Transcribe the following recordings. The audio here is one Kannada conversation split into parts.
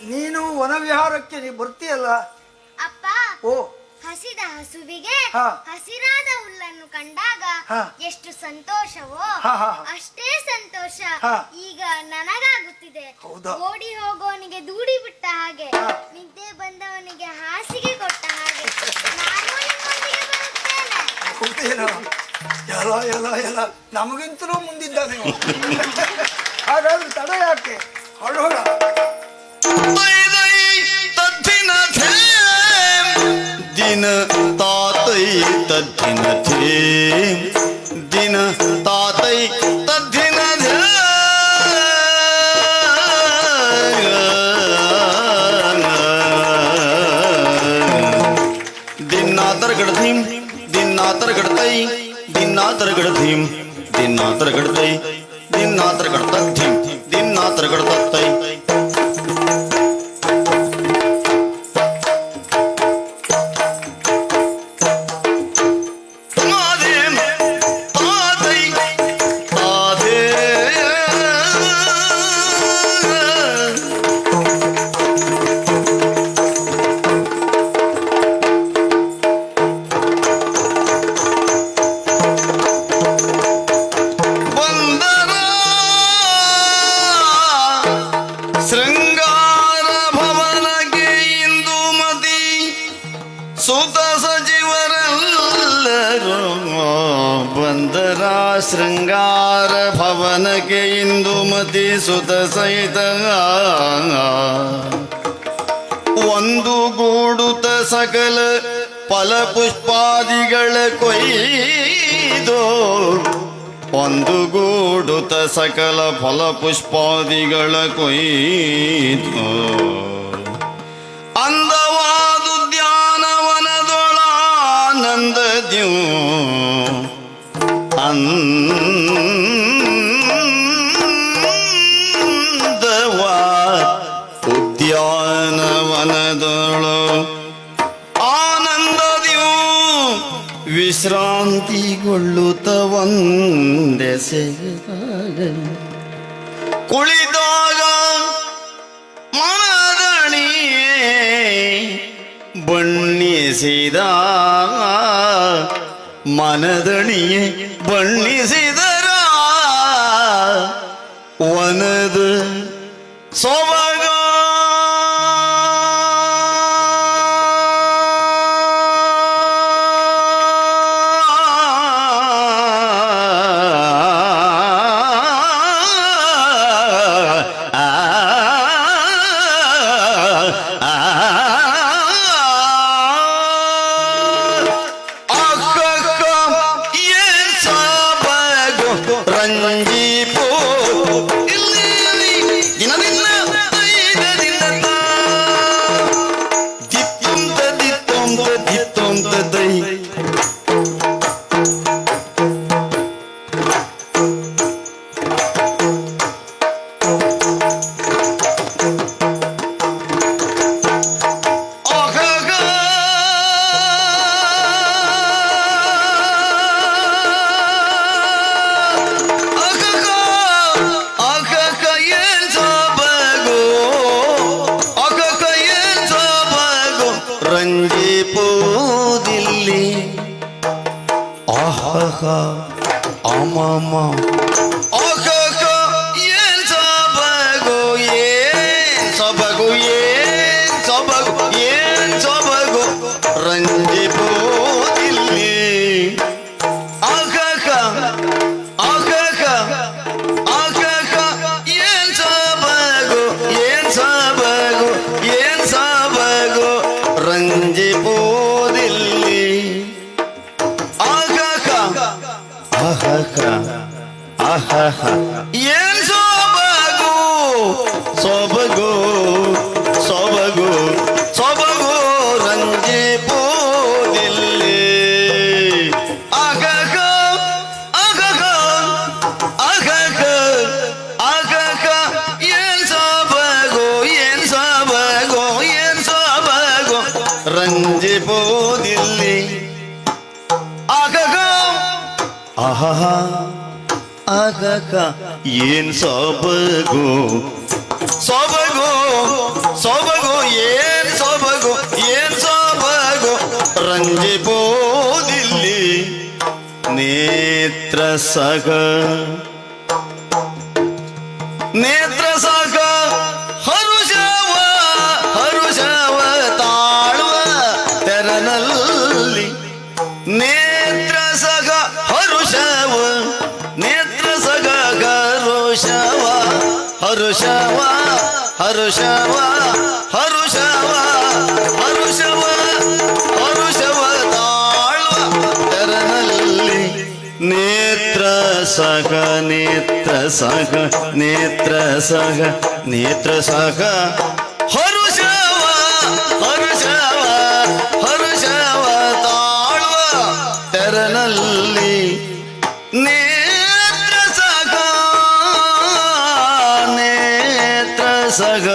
ನೀನು ವನವಿಹಾರಕ್ಕೆ ಬರ್ತೀಯಲ್ಲ ಅಪ್ಪ, ಓ ಹಸಿದ ಹಸುವಿಗೆ ಹಾ. ಹಸಿರಾದ ಹುಲ್ಲನ್ನು ಕಂಡಾಗ ಹಾ. ಎಷ್ಟು ಸಂತೋಷವೋ ಹಾ, ಹಾ. ಅಷ್ಟೇ ಸಂತೋಷ ಹಾ. ಈಗ ನನಗಾಗುತ್ತಿದೆ. ಹೌದಾ? ಓಡಿ ಹೋಗೋನಿಗೆ ದೂಡಿ ಬಿಟ್ಟ ಹಾಗೆ, ಹಾ. ನಿದ್ದೆ ಬಂದವನಿಗೆ ಹಾಸಿಗೆ ಕೊಟ್ಟ ಹಾಗೆ ನಾನು ನಿಮ್ಮೊಂದಿಗೆ ಬರುತ್ತೇನೆ. ಹೌದೇನೋ? ಎಲ್ಲ ಎಲ್ಲ ಎಲ್ಲ ನಮಗಿಂತಲೂ ಮುಂದಿದ್ದಾನೆ ಇವ. ಹಾಗಾದ್ರೆ ತಡ ಯಾಕೆ, ಹೊರಡೋಣ. दिन तातई तद्दिन थे दिन तातई तद्दिन थे दिनातर गढ़धीम दिनातर गढ़तई दिनातर गढ़धीम दिनातर गढ़तई दिनातर गढ़तधीम दिनातर गढ़तई ಶೃಂಗಾರ ಭವನಕ್ಕೆ ಇಂದುಮತಿ ಸುತ ಸಹಿತ ಒಂದು ಗೂಡುತ್ತ ಸಕಲ ಫಲಪುಷ್ಪಾದಿಗಳ ಕೊಯ್ದು ಒಂದು ಗೂಡುತ್ತ ಸಕಲ ಫಲಪುಷ್ಪಾದಿಗಳ ಕೊಯ್ದು ಅಂದವಾದುದ್ಯಾನವನದೊಳಾನಂದದ್ಯೂ ಅಂದವಾ ಉದ್ಯಾನವನದೊಳು ಆನಂದದಿಯು ವಿಶ್ರಾಂತಿಗೊಳ್ಳುತ್ತ ಒಂದೆಸೆದಾಗ ಕುಳಿದಾಗ ಮನದಣಿಯೇ ಬಣ್ಣಿಸಿದ ಮನದಣಿಯೇ ಬಣ್ಣಿಸಿದರ ವನದ ಸೊಬಗ ರಂಜಿಪೋದಿಲ್ಲಿ ಆಹಹ ಅಮಮ ಆಹಹ ಏನ್ ಸೊಬಗು ಏನ್ ಸೊಬಗು ಏನ್ ಸೊಬಗು ಏನ್ ಸೊಬಗು ರಂಜಿಪೋದಿಲ್ಲಿ ಆಹಹ ಆಹಹ ಆಹಹ ಏನ್ ಸೊಬಗು ಏನ್ ಸೊಬಗು ಏನ್ ಸೊಬಗು ರಂಜಿಪೋದಿಲ್ಲಿ ಆಹಹ ಆಹಹ ಆಹಹ ಏನ್ ಸೊಬಗು ಸೊಬಗು ಸೊಬಗು ಸೊಬಗು ರಂಜಿಪೋದಿಲ್ಲಿ ಆಹಹ ಆಹಹ ಆಹಹ ಆಹಹ ಏನ್ ಸೊಬಗು ಏನ್ ಸೊಬಗು ಏನ್ ಸೊಬಗು ರಂಜಿಪೋದಿಲ್ಲಿ ಆಹಹ ಆಹಹ ಆಹಹ ಏನ್ ಸೊಬಗು ಸೊಬಗು ಸೊಬಗು ನೇತ್ರ ಸಗ ನೇತ್ರ ಸಗ ಹರುಷವ ಹರುಷವ ತಾಳುವ ತೆರನಲ್ಲಿ ನೇತ್ರ ಸಗ ಹರುಷವ ನೇತ್ರ ಸಗ ಹರುಷವ ಹರುಷವ ಹರುಷವ ಹರುಷವ ಹರುಷವ ಹರುಷವ ತಾಳುವ ತೆರನಲ್ಲಿ ನೇತ್ರ ಸಗ ನೇತ್ರ ಸಗ ನೇತ್ರ ಸಗ ನೇತ್ರ ಸಗ ಹರುಷವ ಹರುಷವ ಹರುಷವ ತಾಳುವ ತೆರನಲ್ಲಿ ನೇತ್ರ ಸಗ ನೇತ್ರ ಸಗ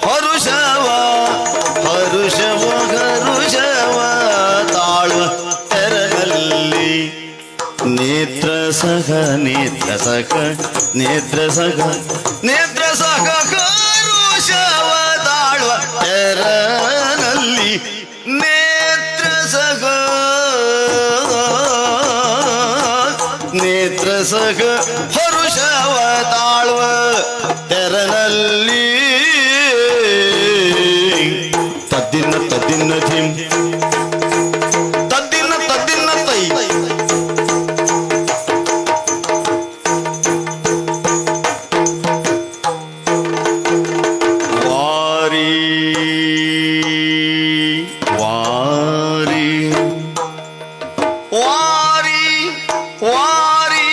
ಹರುಷವ ಹರುಷವ ಹರುಷವ ತಾಳುವ ತೆರನಲ್ಲಿ ನೇತ್ರ ಸಗ ನೇತ್ರ ಸಗ ನೇತ್ರ ಸಗ ನೇತ್ರ ಸಗ ಹರುಷವ ತಾಳುವ ತೆರನಲ್ಲಿ ನೇತ್ರ ಸಗ ನೇತ್ರ ಸಗ ಹರುಷವ ತಾಳುವ ತೆರನಲ್ಲಿ ತದ್ದಿನ ತದ್ದಿನ ಧಿಂ ತದ್ದಿನ ತದ್ದಿನ ತೈ ವಾರಿ ವಾರಿ ವಾರಿ ವಾರಿ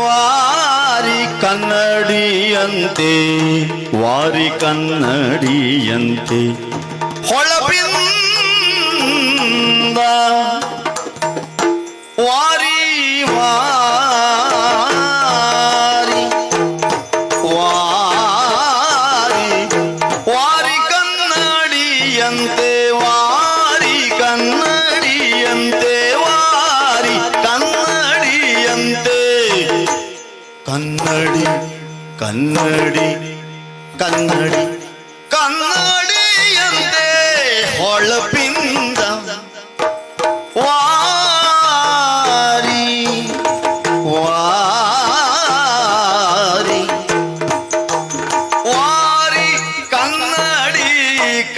ವಾರಿ ಕನ್ನಡಿಯಂತೆ ವಾರಿ ಕನ್ನಡಿಯಂತೆ ಹೊಳಪಿಂದ ವಾರಿ ವಾರಿ ವಾರಿ ವಾರಿ ಕನ್ನಡಿಯಂತೆ ವಾರಿ ಕನ್ನಡಿಯಂತೆ ವಾರಿ ಕನ್ನಡಿಯಂತೆ ಕನ್ನಡಿ ಕನ್ನಡಿ ಕನ್ನಡಿ ಕನ್ನಡಿಯಂತೆ ಹೊಳಪಿಂದ ವಾರಿ ವಾರಿ ವಾರಿ ಕನ್ನಡಿ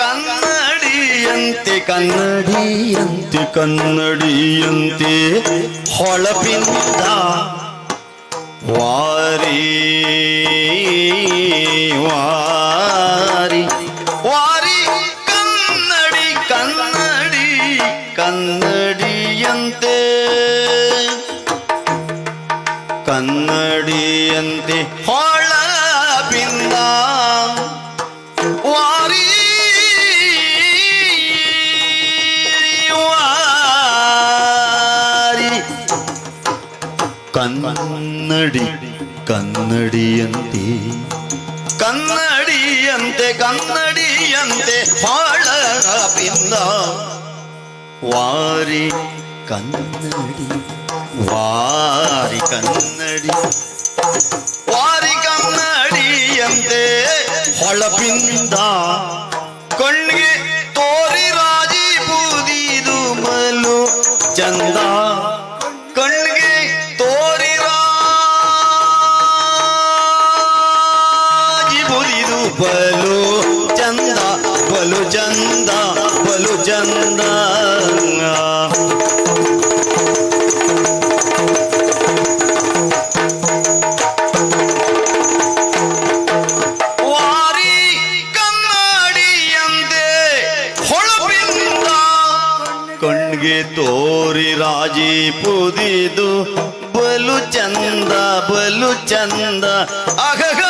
ಕನ್ನಡಿಯಂತೆ ಕನ್ನಡಿಯಂತೆ ಕನ್ನಡಿಯಂತೆ ಹೊಳಪಿಂದ ವಾರಿ ವಾರಿ ವಾರಿ ಕನ್ನಡಿ ಕನ್ನಡಿ ಕನ್ನಡಿಯಂತೆ ಕನ್ನಡಿಯಂತೆ ಹೊಳಪಿಂದ ವಾರಿ ವಾರಿ ಕನ್ನಡಿ ಕನ್ನಡಿಯಂತೆ ಕನ್ನಡಿಯಂತೆ ಕನ್ನಡಿಯಂತೆ ಹೊಳಪಿಂದ ವಾರಿ ಕನ್ನಡಿ ವಾರಿ ಕನ್ನಡಿ ವಾರಿ ಕನ್ನಡಿಯಂತೆ ಹೊಳಪಿಂದ ಕಣ್ಣಿಗೆ ತೋರಿ ರಾಜಿ ಬೂದಿದು ಮಲು ಚಂದ ಕಣ್ಣಿಗೆ ತೋರಿ ರಾಜಿ ಬೂದಿದು ಬಲು ಚಂದ ಬಲು ಚಂದ ಬಲು ಚಂದ ವಾರಿ ಕನ್ನಡಿಯಂತೆ ಹೊಳಪಿಂದ ಕಣ್ಣಿಗೆ ತೋರಿ ರಾಜಿ ಪುದಿದು ಬಲು ಚಂದ ಬಲು ಚಂದ ಅಗಗ